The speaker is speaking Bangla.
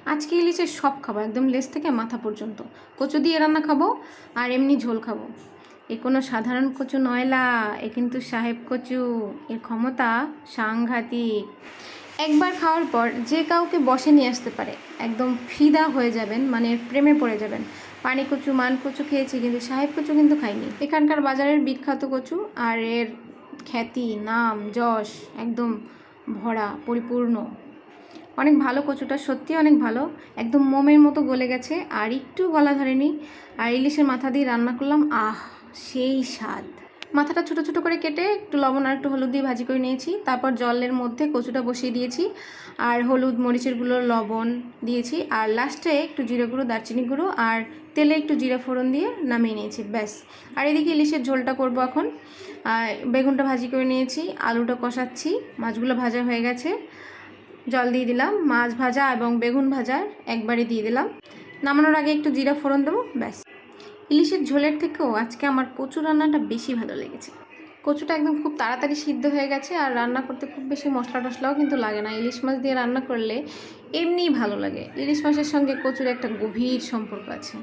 আজকে ইলিশের সব খাবো, একদম লেজ থেকে মাথা পর্যন্ত। কচু দিয়ে রান্না খাবো আর এমনি ঝোল খাবো। এ কোনো সাধারণ কচু নয়লা, এ কিন্তু সাহেব কচু। এর ক্ষমতা সাংঘাতিক। একবার খাওয়ার পর যে কাউকে বসে নিয়ে আসতে পারে, একদম ফিদা হয়ে যাবেন, মানে প্রেমে পড়ে যাবেন। পানি কচু, মান কচু খেয়েছি, কিন্তু সাহেব কচু কিন্তু খাইনি। এখানকার বাজারের বিখ্যাত কচু, আর এর খ্যাতি, নাম, যশ একদম ভরা, পরিপূর্ণ। অনেক ভালো কচুটা, সত্যি অনেক ভালো, একদম মোমের মতো গলে গেছে আর একটু গলা ধরেনি। আর ইলিশের মাথা দিয়ে রান্না করলাম, আহ সেই স্বাদ। মাথাটা ছোট ছোট করে কেটে একটু লবণ আর একটু হলুদ দিয়ে ভাজি করে নিয়েছি। তারপর জলের মধ্যে কচুটা বসিয়ে দিয়েছি আর হলুদ মরিচের গুঁড়ো, লবণ দিয়েছি। আর লাস্টে একটু জিরে গুঁড়ো, দারচিনি গুঁড়ো আর তেলে একটু জিরে ফোড়ন দিয়ে নামিয়ে নিয়েছি, ব্যাস। আর এদিকে ইলিশের ঝোলটা করব এখন। বেগুনটা ভাজি করে নিয়েছি, আলুটা কষাচ্ছি, মাছগুলো ভাজা হয়ে গেছে, জল দিয়ে দিলাম। মাছ ভাজা এবং বেগুন ভাজার একবারে দিয়ে দিলাম। নামানোর আগে একটু জিরা ফোড়ন দেবো, ব্যাস। ইলিশের ঝোলের থেকেও আজকে আমার কচু রান্নাটা বেশি ভালো লেগেছে। কচুটা একদম খুব তাড়াতাড়ি সিদ্ধ হয়ে গেছে আর রান্না করতে খুব বেশি মশলা টশলাও কিন্তু লাগে না। ইলিশ মাছ দিয়ে রান্না করলে এমনিই ভালো লাগে। ইলিশ মাছের সঙ্গে কচুর একটা গভীর সম্পর্ক আছে।